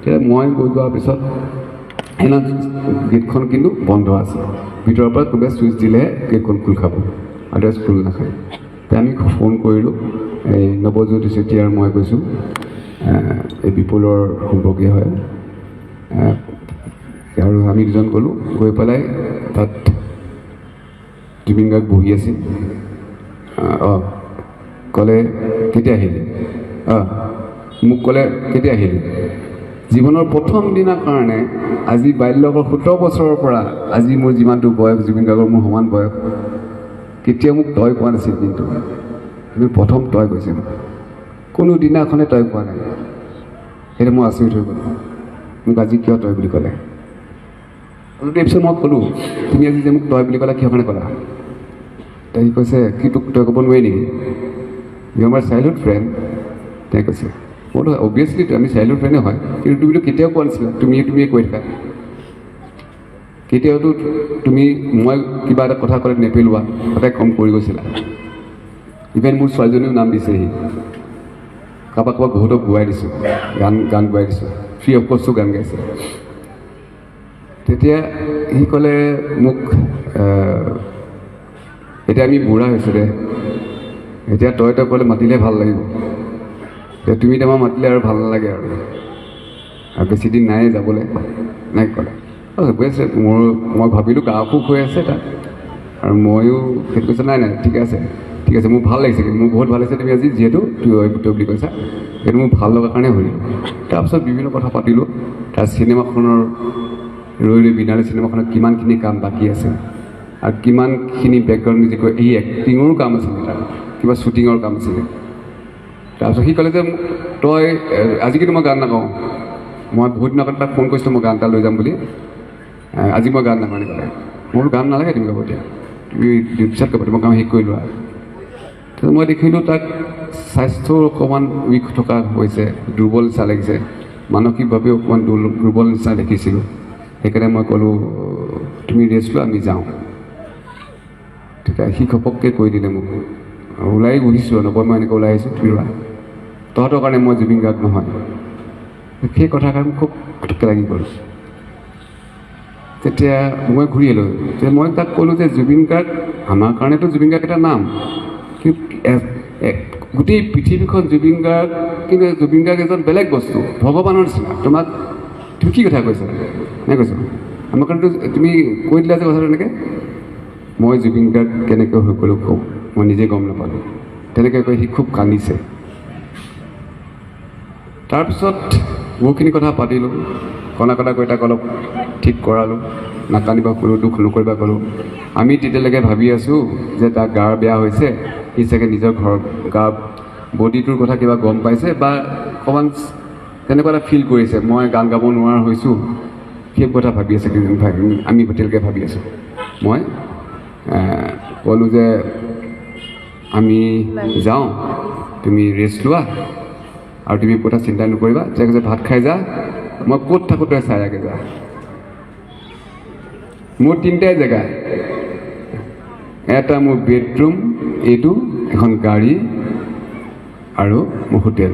তেতিয়া মই গৈ যোৱাৰ পিছত সেইদিনা গেটখন কিন্তু বন্ধ আছে ভিতৰৰ পৰা কোনোবাই ছুইচ দিলেহে গেটখন খোল খাব আদাৰ্ছ খোল নাখায় তেতিয়া আমি ফোন কৰিলোঁ এই নৱজ্যোতি চেতিয়াৰ মই কৈছোঁ এই বিপুলৰ সম্পৰ্কীয় হয় আৰু আমি দুজন গ'লোঁ গৈ পেলাই তাত জুবিন গাৰ্গ বহি আছিল ক'লে কেতিয়া আহিলি মোক ক'লে কেতিয়া আহিলি জীৱনৰ প্ৰথম দিনাৰ কাৰণে আজি বাল্যকৰ 17 বছৰৰ পৰা আজি মোৰ যিমানটো বয়স জুবিন গাৰ্গৰ মোৰ সমান বয়স কেতিয়াও মোক তই কোৱা নাছিল কিন্তু প্ৰথম তই কৈছে কোনো দিনাখনে তই কোৱা নাই সেইটো মই আচৰিত হৈ গ'লোঁ মোক আজি কিয় তই বুলি ক'লে অলপ দেৰি পিছত মই ক'লোঁ তুমি আজি যে মোক তই বুলি ক'লা কিহৰ কাৰণে ক'লা তাই কৈছে কি তোক তই ক'ব নোৱাৰি নেকি ইউ আমাৰ চাইল্ডহুড ফ্ৰেণ্ড তাই কৈছে মোৰতো অভিয়াছলি আমি চাইল্ডহুড ফ্ৰেণ্ডে হয় কিন্তু তুমিতো কেতিয়াও কোৱা নাছিলা তুমিয়ে কৈ থাকা কেতিয়াওতো তুমি মই কিবা এটা কথা ক'লে নেপেলোৱা সদায় কম কৰি গৈছিলা ইভেন মোৰ ছোৱালীজনীও নাম দিছেহি কাৰোবাক বহুতক গোৱাই দিছোঁ গান গোৱাই দিছোঁ ফ্ৰী অফ কষ্টো গান গাইছে তেতিয়া সি ক'লে মোক এতিয়া আমি বুঢ়া হৈছোঁ দে এতিয়া তই ক'লে মাতিলে ভাল লাগিব এতিয়া তুমি এতিয়া মাতিলে আৰু ভাল নালাগে আৰু বেছি দিন নাই যাবলৈ নাই ক'লে গৈ আছে মই ভাবিলোঁ গা অসুখ হৈ আছে তাত আৰু ময়ো সেইটো কৈছে নাই ঠিক আছে মোৰ ভাল লাগিছে কিন্তু মোৰ বহুত ভাল লাগিছে তুমি আজি যিহেতু তই বুলি কৈছা সেইটো মোৰ ভাল লগাৰ কাৰণে শুনিলোঁ তাৰপিছত বিভিন্ন কথা পাতিলোঁ তাৰ চিনেমাখনৰ ৰৈ বিনালে চিনেমাখনত কিমানখিনি কাম বাকী আছে আৰু কিমানখিনি বেকগ্ৰাউণ্ড মিউজিকৰ এই এক্টিঙৰো কাম আছিলে তাৰ কিবা শ্বুটিঙৰ কাম আছিলে তাৰপিছত সি ক'লে যে তই আজি কিন্তু মই গান নাগাওঁ মই বহুত দিনৰ আগত তাক ফোন কৰিছিলোঁ মই গান এটা লৈ যাম বুলি আজি মই গান নাগাওঁ ক'লে মোৰ গান নালাগে তুমি গাব এতিয়া তুমি পিছত গাব মই কাম শেষ কৰি লোৱা তাৰপিছত মই দেখিলোঁ তাক স্বাস্থ্য অকণমান উইক থকা হৈছে দুৰ্বল নিচিনা লাগিছে মানসিকভাৱেও অকণমান দুৰ্বল নিচিনা দেখিছিলোঁ সেইকাৰণে মই ক'লোঁ তুমি ৰেষ্ট লোৱা আমি যাওঁ তেতিয়া সি ঘপককৈ কৈ দিলে মোক ওলাই বহিছোঁ নকয় মই এনেকৈ ওলাই আহিছোঁ তুমি ৰোৱা তহঁতৰ কাৰণে মই জুবিন গাৰ্গ নহয় সেই কথাষাৰ মোক খুব পটককৈ লাগি গ'ল তেতিয়া মই ঘূৰি আহিলোঁ তেতিয়া মই তাক ক'লোঁ যে জুবিন গাৰ্গ আমাৰ কাৰণেতো জুবিন গাৰ্গ এটা নাম কিন্তু গোটেই পৃথিৱীখন জুবিন গাৰ্গ কিন্তু জুবিন গাৰ্গ এজন বেলেগ বস্তু ভগৱানৰ নিচিনা তুমি কি কথা কৈছা নাই কৈছোঁ আমাৰ কাৰণেতো তুমি কৈ দিলা যে কথাটো এনেকৈ মই জুবিন গাৰ্গ কেনেকৈ হৈ গ'লোঁ খুব মই নিজে গম নাপালোঁ তেনেকৈ কৈ সি খুব কান্দিছে তাৰপিছত বহুখিনি কথা পাতিলোঁ কণা কৈ তাক অলপ ঠিক কৰালোঁ নাকান্দিবা ক'লোঁ দুখ নকৰিবা ক'লোঁ আমি তেতিয়ালৈকে ভাবি আছোঁ যে তাৰ গা বেয়া হৈছে সি চাগে নিজৰ ঘৰত গা বডিটোৰ কথা কিবা গম পাইছে বা অকণমান তেনেকুৱা এটা ফিল কৰিছে মই গান গাব নোৱাৰা হৈছোঁ সেই কথা ভাবি আছে আমি তেতিয়ালৈকে ভাবি আছোঁ মই ক'লোঁ যে আমি যাওঁ তুমি ৰেষ্ট লোৱা আৰু তুমি কথা চিন্তা নকৰিবা যে ভাত খাই যা মই ক'ত থাকোঁ তই চাই আগে যা মোৰ 3টাই জেগা এটা মোৰ বেডৰুম এইটো এখন গাড়ী আৰু মোৰ হোটেল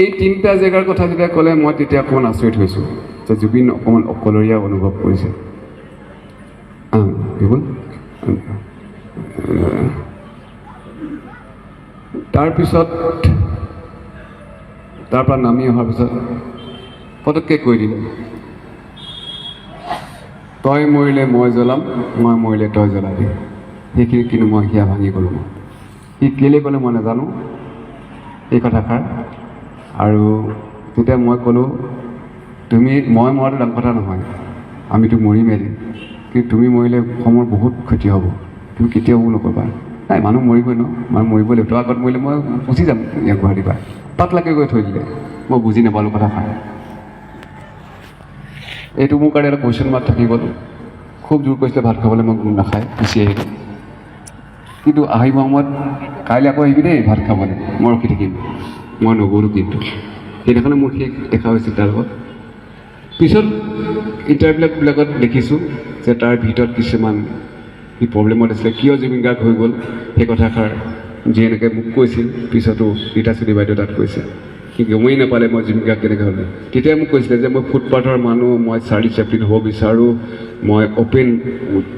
এই 3টা জেগাৰ কথা যেতিয়া ক'লে মই তেতিয়া অকণমান আচৰিত হৈছোঁ যে জুবিন অকণমান অকলশৰীয়া অনুভৱ কৰিছে বিপুল তাৰপিছত তাৰ পৰা নামি অহাৰ পিছত পটককৈ কৈ দিলে তই মৰিলে মই জ্বলাম মই মৰিলে তই জ্বলাবি সেইখিনি কিন্তু মই হিয়া ভাঙি গ'লোঁ সি কেলৈ ক'লে মই নাজানো এই কথাষাৰ আৰু তেতিয়া মই ক'লোঁ মই মৰাটো ডাঙৰ কথা নহয় আমিতো মৰিমেই এদিন কিন্তু তুমি মৰিলে অসমৰ বহুত ক্ষতি হ'ব তুমি কেতিয়াও নক'বা নাই মানুহ মৰিবই ন মানুহ মৰিবই লাগিব তই আগত মৰিলে মই গুচি যাম ইয়াৰ গুৱাহাটীৰ পৰা পাতলাকৈ গৈ থৈ দিলে মই বুজি নাপালোঁ কথাষাৰ। এইটো মোৰ কাৰণে এটা কুৱেশ্যন মাৰ্ক থাকি গ'ল। খুব জোৰ কৰিছিলে ভাত খাবলৈ, মই নাখায় গুচি আহিলোঁ। কিন্তু আহিব সময়ত কাইলৈ আকৌ আহিবি দেই ভাত খাবলৈ, মই ৰখি থাকিম। মই নগ'লোঁ, কিন্তু সেইদিনাখনে মোৰ শেষ দেখা হৈছিল তাৰ লগত। পিছত ইণ্টাৰভিউবিলাকত দেখিছোঁ যে তাৰ ভিতৰত কিছুমান সি প্ৰব্লেমত আছিলে, কিয় জুবিন গাৰ্গ হৈ গ'ল সেই কথাষাৰ যি এনেকৈ মোক কৈছিল। পিছতো ৰীতা চৌধুৰী বাইদেউ তাত কৈছে সি গমেই নাপালে মই জুবিন গাৰ্গ কেনেকৈ হ'লে। তেতিয়া মোক কৈছিলে যে মই ফুটপাথৰ মানুহ, মই চাৰ্লি চেপলিন হ'ব বিচাৰোঁ, মই অ'পেন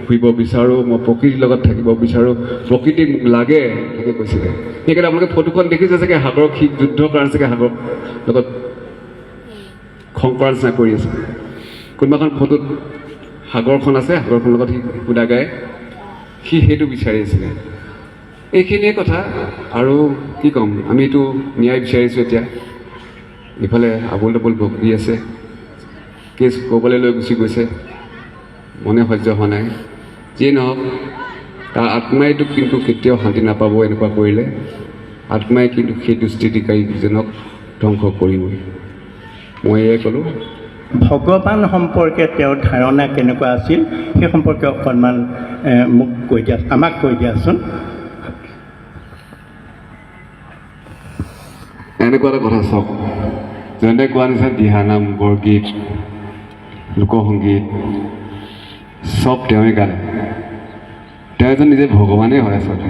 ফুৰিব বিচাৰোঁ, মই প্ৰকৃতিৰ লগত থাকিব বিচাৰোঁ, প্ৰকৃতি মোক লাগে, এনেকৈ কৈছিলে। সেইকাৰণে আপোনালোকে ফটোখন দেখিছে চাগে, সাগৰক সি যুদ্ধ কাৰণে চাগে সাগৰৰ লগত খং কৰাৰ নিচিনা কৰি আছে। কোনোবাখন ফটোত সাগৰখন আছে, সাগৰখনৰ লগত সি সুদা গায়, সি সেইটো বিচাৰি আছিলে। এইখিনিয়ে কথা। আৰু কি ক'ম, আমিতো ন্যায় বিচাৰিছোঁ। এতিয়া ইফালে আবোল তাবোল বকি আছে, কেছ ক'বলৈ লৈ গুচি গৈছে, মনে সহ্য হোৱা নাই। যিয়ে নহওক, তাৰ আত্মাইতো কিন্তু কেতিয়াও শান্তি নাপাব এনেকুৱা কৰিলে। আত্মাই কিন্তু সেই দুষ্কৃতিকাৰীজনক ধ্বংস কৰিবই। মই এয়াই ক'লোঁ। ভগৱান সম্পৰ্কে তেওঁৰ ধাৰণা কেনেকুৱা আছিল সেই সম্পৰ্কে অকণমান মোক কৈ দিয়া, আমাক কৈ দিয়াচোন। এনেকুৱা এটা কথা চাওক, যেনে কোৱা নিচিনা দিহানাম, বৰগীত, লোকসংগীত চব তেওঁৱে গালে। তেওঁ এজন নিজে ভগৱানেই হয় আচলতে।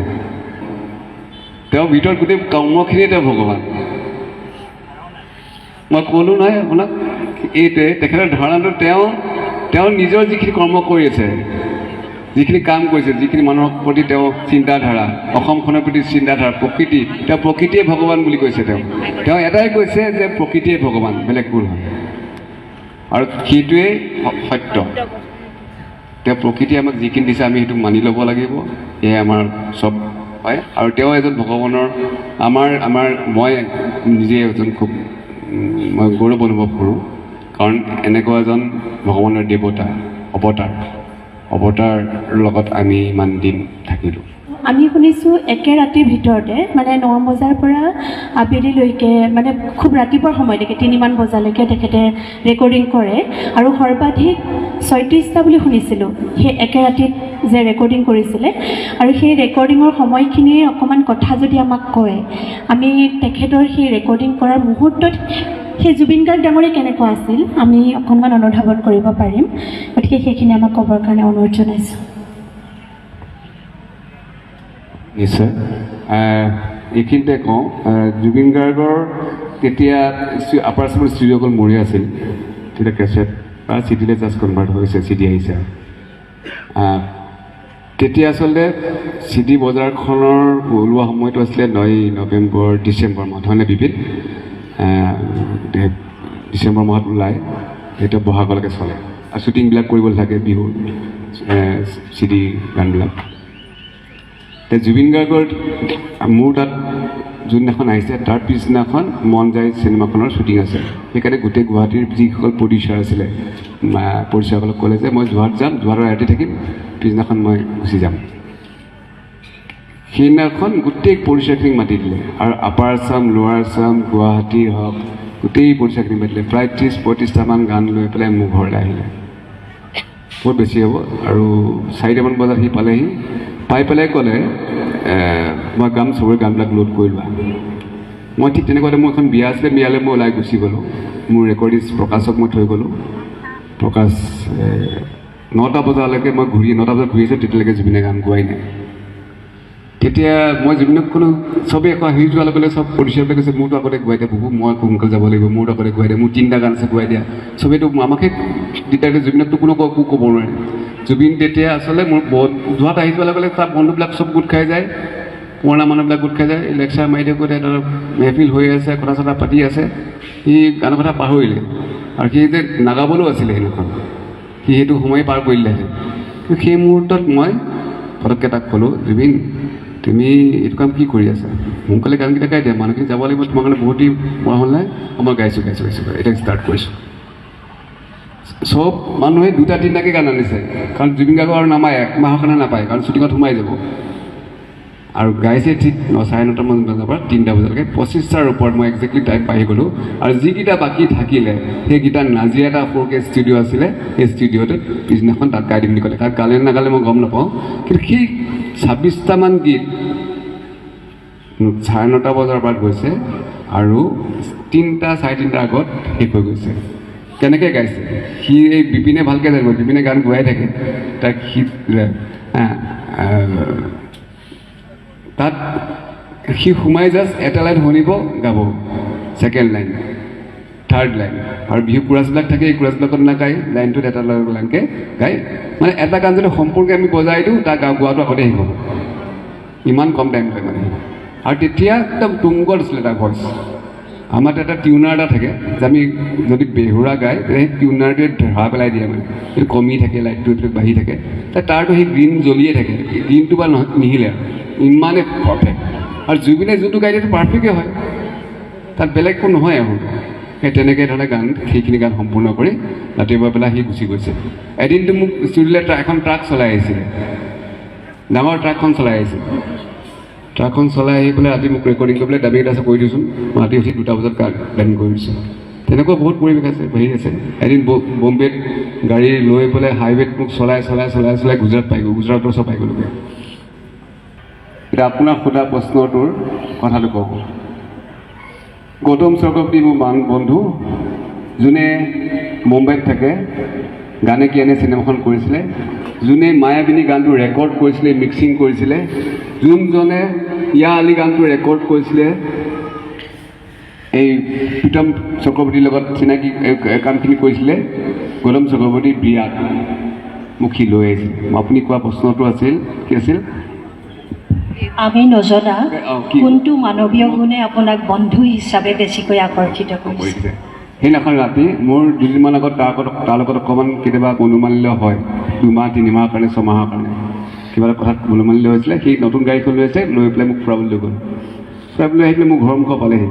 তেওঁৰ ভিতৰত গোটেই কৰ্মখিনিয়ে তেওঁ ভগৱান। মই ক'লোঁ নহয় আপোনাক, এইটোৱে তেখেতৰ ধাৰণাটো তেওঁ নিজৰ যিখিনি কৰ্ম কৰি আছে, যিখিনি কাম কৰিছে, যিখিনি মানুহৰ প্ৰতি তেওঁ চিন্তাধাৰা, অসমখনৰ প্ৰতি চিন্তাধাৰা, প্ৰকৃতি, তেওঁ প্ৰকৃতিয়ে ভগৱান বুলি কৈছে। তেওঁ এটাই কৈছে যে প্ৰকৃতিয়ে ভগৱান, বেলেগ ভুল হয়। আৰু সেইটোৱেই সত্য। তেওঁ প্ৰকৃতিয়ে আমাক যিখিনি দিছে আমি সেইটো মানি ল'ব লাগিব, এয়াই আমাৰ চব হয়। আৰু তেওঁ এজন ভগৱানৰ মই নিজে এজন খুব মই গৌৰৱ অনুভৱ কৰোঁ, কাৰণ এনেকুৱা এজন ভগৱানৰ দেৱতা, অৱতাৰ লগত আমি ইমান দিন থাকিলোঁ। আমি শুনিছোঁ একে ৰাতিৰ ভিতৰতে, মানে 9 বজাৰ পৰা আবেলিলৈকে, মানে খুব ৰাতিপুৱাৰ সময়লৈকে 3মান বজালৈকে তেখেতে ৰেকৰ্ডিং কৰে। আৰু সৰ্বাধিক 36টা বুলি শুনিছিলোঁ সেই একে ৰাতিত যে ৰেকৰ্ডিং কৰিছিলে। আৰু সেই ৰেকৰ্ডিঙৰ সময়খিনিৰ অকণমান কথা যদি আমাক কয়, আমি তেখেতৰ সেই ৰেকৰ্ডিং কৰাৰ মুহূৰ্তত সেই জুবিন গাৰ্গ ডাঙৰীয়া কেনেকুৱা আছিল আমি অকণমান অনুধাৱন কৰিব পাৰিম। গতিকে সেইখিনি আমাক ক'বৰ কাৰণে অনুৰোধ জনাইছোঁ। নিশ্চয়। এইখিনিতে কওঁ, জুবিন গাৰ্গৰ তেতিয়া আপাৰ আছামৰ ষ্টুডিঅ'খন মৰি আছিল, তেতিয়া কেছেট বা চিডিলৈ জাষ্ট কনভাৰ্ট হৈছে, চিডি আহিছে। তেতিয়া আচলতে চিডি বজাৰখনৰ ওলোৱা সময়টো আছিলে 9 নৱেম্বৰ, ডিচেম্বৰ মাহত, হয়নে বিপিন? ডিচেম্বৰ মাহত ওলায়, সেইটো বহাগলৈকে চলে। আৰু শ্বুটিংবিলাক কৰিবলৈ থাকে বিহুৰ চিডি গানবিলাক। জুবিন গাৰ্গৰ মোৰ তাত যোনদিনাখন আহিছে তাৰ পিছদিনাখন মন যায় চিনেমাখনৰ শ্বুটিং আছে। সেইকাৰণে গোটেই গুৱাহাটীৰ যিসকল প্ৰডিউচাৰ আছিলে, প্ৰডিউচাৰসকলক ক'লে যে মই যোৰহাট যাম, যোৰহাটৰ ৰাতি থাকিম, পিছদিনাখন মই গুচি যাম। সেইদিনাখন গোটেই প্ৰডিউচাৰখিনিক মাতি দিলে। আৰু আপাৰ আছাম, লোৱাৰ আছাম, গুৱাহাটী হওক, গোটেই প্ৰডিউচাৰখিনিক মাতি দিলে। প্ৰায় 30-35টামান গান লৈ পেলাই মোৰ ঘৰলৈ আহিলে। বহুত বেছি হ'ব। আৰু 4টামান বজাত সি পালেহি, পাই পেলাই ক'লে মই গাম, চবৰে গানবিলাক লোড কৰি লোৱা। মই ঠিক তেনেকুৱাতে মোৰ এখন বিয়া আছিলে, বিয়ালৈ মই ওলাই গুচি গ'লোঁ। মোৰ ৰেকৰ্ডিষ্ট প্ৰকাশক মই থৈ গ'লোঁ। প্ৰকাশ 9টা বজালৈকে মই 9টা বজাত ঘূৰি আছোঁ, তেতিয়ালৈকে জুবিনে গান গোৱাই নাই। তেতিয়া মই জুবিনক কোনো চবেই আকৌ আহি যোৱাৰ লগে লগে চব প্ৰডিউচাৰবিলাক কৈছে মোৰতো আগতে গোৱাই দিয়া, বহু মই সোনকালে যাব লাগিব, মোৰতো আগতে গোৱাই দিয়া, মোৰ 3টা গান আছে গোৱাই দিয়া। চবেইতো আমাকে তেতিয়া জুবিনকতো কোনো একো ক'ব নোৱাৰে। জুবিন তেতিয়া আচলতে মোৰ যোৰহাট আহি যোৱাৰ লগে লগে তাৰ বন্ধুবিলাক চব গোট খাই যায়, পুৰণা মানুহবিলাক গোট খাই যায়, লেকচাৰ মাৰি দিয়ে, গোটেই ধৰক মেহফিল হৈ আছে, কথা চথা পাতি আছে। সি গানৰ কথা পাহৰিলে। আৰু সি যে নাগাবলৈও আছিলে সেইদিনাখন, সি সেইটো সময় পাৰ কৰিলেহেঁতেন। কিন্তু সেই মুহূৰ্তত মই পটককৈ তাক ক'লোঁ, জুবিন তুমি এইটো কাম কি কৰি আছা? সোনকালে গানকেইটা গাই দিয়া, মানুহখিনি যাব লাগিব, তোমাৰ কাৰণে বহুত দিন পোৱা হ'ল নাই। মই গাইছোঁ এতিয়া ষ্টাৰ্ট কৰিছোঁ। চব মানুহে 2টা-3টাকৈ গান আনিছে, কাৰণ জুবিন গাৰ্গক আৰু নামায়, 1 মাহৰ কাৰণে নাপায়, কাৰণ শ্বুটিঙত সোমাই যাব। আৰু গাইছে ঠিক 9:30মান বজাৰ পৰা 3টা বজালৈকে 25টাৰ ওপৰত মই একজেক্টলি টাইম পাই গ'লোঁ আৰু যিকেইটা বাকী থাকিলে সেইকেইটা নাজিৰা এটা 4K ষ্টুডিঅ' আছিলে সেই ষ্টুডিঅ'টোত পিছদিনাখন তাত গাই দিম বুলি ক'লে। তাত গালে নাগালে মই গম নাপাওঁ, কিন্তু সেই 26টামান গীত 9:30 বজাৰ পৰা গৈছে আৰু 3টা 3:30 আগত শেষ হৈ গৈছে। কেনেকৈ গাইছে সি, এই বিপিনে ভালকৈ জানিব, বিপিনে গান গোৱাই থাকে, তাক সি তাত সি সোমাই জাষ্ট এটা লাইন শুনিব, গাব, ছেকেণ্ড লাইন, থাৰ্ড লাইন, আৰু বিহু কোৰাছবিলাক থাকে, এই কোৰাছবিলাকত নাগাই লাইনটোত এটা লাইনকৈ গাই, মানে এটা গান যদি সম্পূৰ্ণকৈ আমি বজাই দিওঁ তাৰ গোৱাটো আগতে শেষ হ'ব, ইমান কম টাইম লয় মানে। আৰু তেতিয়া একদম তুংগত আছিলে তাৰ ভইচ। আমাৰ এটা টিউনাৰ এটা থাকে যে আমি যদি বেহুৰা গায় সেই টিউনাৰটোৱে ধৰা পেলাই দিয়ে, মানে সেইটো কমি থাকে, লাইটটো এইটো বাঢ়ি থাকে, তাৰতো সেই গ্ৰীণ জ্বলিয়ে থাকে, গ্ৰীণটো বা নিহিলে আৰু ইমানে পাৰফেক্ট। আৰু জুবিনে যোনটো গাই দিয়েটো পাৰফেক্টে হয়, তাত বেলেগ একো নহয় আৰু। সেই তেনেকৈ ধৰণে গান, সেইখিনি গান সম্পূৰ্ণ কৰি ৰাতিপুৱা পেলাই সি গুচি গৈছে। এদিনটো মোক ষ্টুডিঅ'লৈ এখন ট্ৰাক চলাই আহিছিলে, ডাঙৰ ট্ৰাকখন চলাই আহিছিল। ট্ৰাকখন চলাই আহি পেলাই ৰাতি মোক ৰেকৰ্ডিং কৰি পেলাই দাবী এটা আছে কৰি দিওঁচোন, মই ৰাতি উঠি 2টা বজাত গান কৰি দিছোঁ। তেনেকুৱা বহুত পৰিৱেশ আছে, হেৰি আছে। এদিন বম্বেত গাড়ী লৈ পেলাই হাইৱেত মোক চলাই গুজৰাট পাই গ'ল, গুজৰাটৰ ওচৰ পাই গ'লোগৈ। এতিয়া আপোনাক সোধা প্ৰশ্নটোৰ কথাটো কওঁ। গৌতম চক্ৰৱৰ্তী মোৰ বন্ধু, যোনে মুম্বাইত থাকে, গানে কি আনে চিনেমাখন কৰিছিলে, যোনে মায়াবিনী গানটো ৰেকৰ্ড কৰিছিলে, মিক্সিং কৰিছিলে, যোনজনে ইয়া আলি গানটো ৰেকৰ্ড কৰিছিলে, এই প্ৰীতম চক্ৰৱৰ্তীৰ লগত চিনাকি কামখিনি কৰিছিলে, গৌতম চক্ৰৱৰ্তীৰ বিয়াত মোক সি লৈ আহিছিল। আপুনি কোৱা প্ৰশ্নটো আছিল কি আছিল? আমি নজনা কোনটো মানৱীয় গুণে আপোনাক বন্ধু হিচাপে বেছিকৈ আকৰ্ষিত কৰিছে? সেইদিনাখন ৰাতি মোৰ 2দিনমান আগত তাৰ লগত অকণমান কেতিয়াবা মনোমালিন্য হয়, 2 মাহ 3 মাহৰ কাৰণে, 6 মাহৰ কাৰণে কিবা এটা কথাত মনোমালিন্য হৈছিলে। সেই নতুন গাড়ীখন লৈ আছে, লৈ পেলাই মোক ফুৰাবলৈ লৈ গ'ল। ফুৰাবলৈ আহি পেলাই মোৰ ঘৰৰ মুখত পালেহি।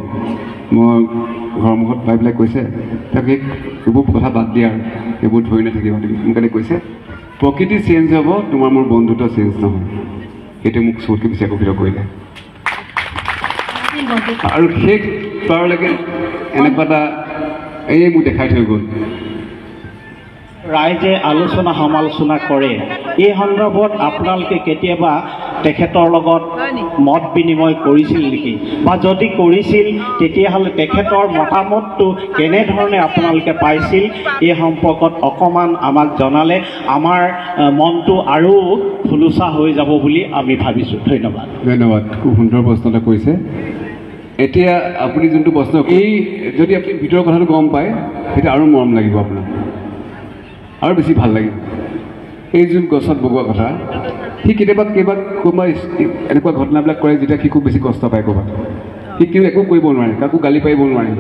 মই ঘৰৰ মুখত পাই পেলাই কৈছে, তাক এইবোৰ কথা বাদ দিয়া আৰু এইবোৰ ধৰি নাথাকিব। মোক কাৰণে কৈছে, প্ৰকৃতি চেঞ্জ হ'ব, তোমাৰ মোৰ বন্ধুত্ব চেঞ্জ নহয়। সেইটো মোক চবতকৈ বেছি আকৰ্ষিত কৰিলে। আৰু শেষ বাৰলৈকে এনেকুৱা এটা মোক দেখাই থৈ গ'ল। ৰাইজে আলোচনা সমালোচনা কৰে, এই সন্দৰ্ভত আপোনালোকে কেতিয়াবা তেখেতৰ লগত মত বিনিময় কৰিছিল নেকি? বা যদি কৰিছিল তেতিয়াহ'লে তেখেতৰ মতামতটো কেনেধৰণে আপোনালোকে পাইছিল, এই সম্পৰ্কত অকণমান আমাক জনালে আমাৰ মনটো আৰু খোলোচা হৈ যাব বুলি আমি ভাবিছোঁ। ধন্যবাদ। খুব সুন্দৰ প্ৰশ্ন এটা কৰিছে। এতিয়া আপুনি যোনটো প্ৰশ্ন, এই যদি আপুনি ভিতৰৰ কথাটো গম পায় তেতিয়া আৰু মৰম লাগিব আপোনাৰ, আৰু বেছি ভাল লাগিব। এই যোন গছত বগোৱা কথা, সি কেতিয়াবা কোনোবা এনেকুৱা ঘটনাবিলাক কৰে যেতিয়া সি খুব বেছি কষ্ট পায় ক'ৰবাত, সি কিন্তু একো কৰিব নোৱাৰে, কাকো গালি পাৰিব নোৱাৰে,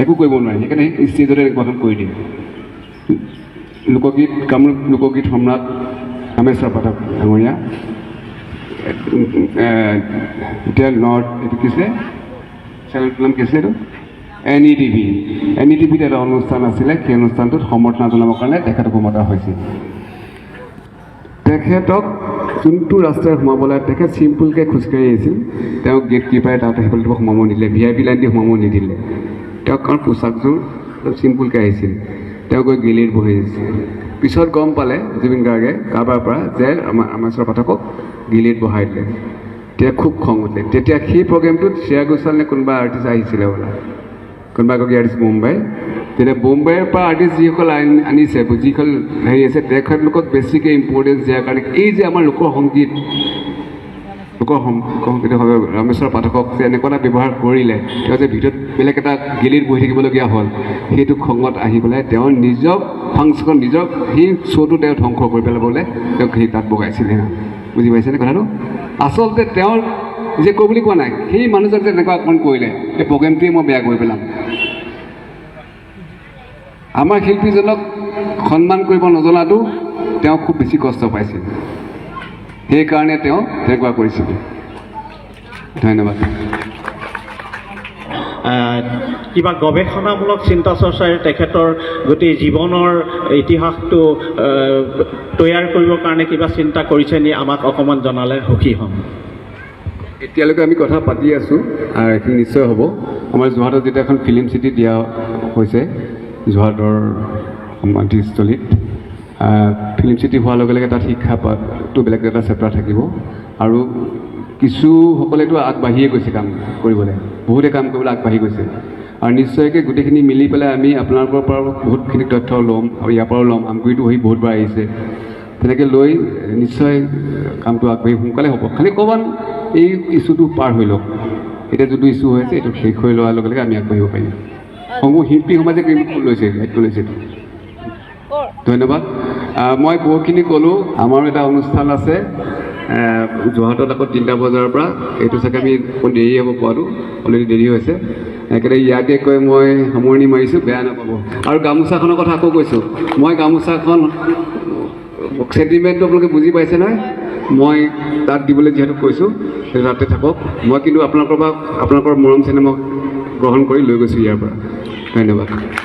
একো কৰিব নোৱাৰে, সেইকাৰণে সি ষ্টেজতে গঠন কৰি দিয়ে। লোকগীত, কামৰূপ লোকগীত সম্ৰাট ৰামেশ্বৰ পাঠক ডাঙৰীয়া, এতিয়া নৰ্থ এইটো কি আছিলে, চেনেলটোৰ নাম কি আছিলে এইটো, NETVত এটা অনুষ্ঠান আছিলে। সেই অনুষ্ঠানটোত সমৰ্থন জনাবৰ কাৰণে তেখেতকো মতা হৈছিল। তেখেতক যোনটো ৰাস্তাৰে সোমাব লাগে, তেখেত চিম্পুলকৈ খোজকাঢ়ি আহিছিল। তেওঁক গেট কিপাৰে তাতে সেইফালে সোমাব নিদিলে, VIP লাইন দি সোমাব নিদিলে। তেওঁক কাৰণ পোচাকযোৰ অলপ চিম্পুলকৈ আহিছিল। তেওঁ গৈ গেলেৰীত বহি আহিছিল। পিছত গম পালে জুবিন গাৰ্গে কাৰোবাৰ পৰা যে ৰামেশ্বৰ পাঠকক গেলেৰীত বহাই দিলে। তেতিয়া খুব খং উঠিলে। তেতিয়া সেই প্ৰগ্ৰেমটোত শ্ৰেয়া ঘোষাল নে কোনোবা আৰ্টিষ্ট আহিছিলে বোলা, কোনোবা এগৰাকী আৰ্টিষ্ট মুম্বাই। তেতিয়া মুম্বাইৰ পৰা আৰ্টিষ্ট যিসকল আনিছে, যিসকল হেৰি আছে, তেখেতলোকক বেছিকৈ ইম্পৰ্টেঞ্চ দিয়াৰ কাৰণে এই যে আমাৰ লোকৰ সংগীত ৰামেশ্বৰ পাঠকক যে এনেকুৱা এটা ব্যৱহাৰ কৰিলে, তেওঁ যে ভিতৰত বেলেগ এটা গেলেৰীত বহি থাকিবলগীয়া হ'ল, সেইটো খঙত আহি পেলাই তেওঁ নিজৰ ফাংচন, নিজৰ সেই শ্ব'টো তেওঁ ধ্বংস কৰি পেলাবলৈ তেওঁক সেই তাত বগাইছিলে। বুজি পাইছেনে কথাটো? আচলতে তেওঁৰ যে কৈ বুলি কোৱা নাই, সেই মানুহজন যে এনেকুৱা আক্ৰমণ কৰিলে, সেই প্ৰগ্ৰেমটোৱে মই বেয়া কৰি পেলাম। আমাৰ শিল্পীজনক সন্মান কৰিব নজনাটো তেওঁ খুব বেছি কষ্ট পাইছিল, সেইকাৰণে তেওঁ তেনেকুৱা কৰিছিল। ধন্যবাদ। কিবা গৱেষণামূলক চিন্তা চৰ্চাৰে তেখেতৰ গোটেই জীৱনৰ ইতিহাসটো তৈয়াৰ কৰিবৰ কাৰণে কিবা চিন্তা কৰিছে নি? আমাক অকণমান জনালে সুখী হ'ম। এতিয়ালৈকে আমি কথা পাতি আছোঁ আৰু এইখিনি নিশ্চয় হ'ব। আমাৰ যোৰহাটত যেতিয়া এখন ফিল্ম চিটি দিয়া হৈছে যোৰহাটৰ সমাধিস্থলীত, ফিল্ম চিটি হোৱাৰ লগে লগে তাত শিক্ষা পাঠটো বেলেগ এটা চেপ্টাৰ থাকিব আৰু কিছুসকলেতো আগবাঢ়িয়ে গৈছে কাম কৰিবলৈ, বহুতে কাম কৰিবলৈ আগবাঢ়ি গৈছে আৰু নিশ্চয়কৈ গোটেইখিনি মিলি পেলাই আমি আপোনালোকৰ পৰা বহুতখিনি তথ্য ল'ম আৰু ইয়াৰ পৰাও ল'ম। আমগুৰিটো হৈ বহুতবাৰ আহিছে, তেনেকৈ লৈ নিশ্চয় কামটো আগবাঢ়ি সোনকালে হ'ব। খালি অকণমান এই ইছ্যুটো পাৰ হৈ লওক। এতিয়া যিটো ইছ্যু হৈ আছে এইটো শেষ হৈ লোৱাৰ লগে লগে আমি আগবাঢ়িব পাৰিম। শিল্পী সমাজে লৈছে দায়িত্ব লৈছে এইটো। ধন্যবাদ। মই বহুতখিনি ক'লোঁ। আমাৰো এটা অনুষ্ঠান আছে যোৰহাটত আকৌ 3টা বজাৰ পৰা, এইটো চাগে আমি অকণ দেৰি হ'ব পোৱাটো, অলৰেডি দেৰি হৈছে। একেবাৰে ইয়াকে কৈ মই সামৰণি মাৰিছোঁ, বেয়া নাপাব। আৰু গামোচাখনৰ কথা আকৌ কৈছোঁ, মই গামোচাখন চেণ্টিমেণ্টটো আপোনালোকে বুজি পাইছে নহয়, মই তাত দিবলৈ যিহেতু কৈছোঁ সেইটো তাতে থাকক। মই কিন্তু আপোনালোকৰ মৰম চেনেহ গ্ৰহণ কৰি লৈ গৈছোঁ ইয়াৰ পৰা। ধন্যবাদ।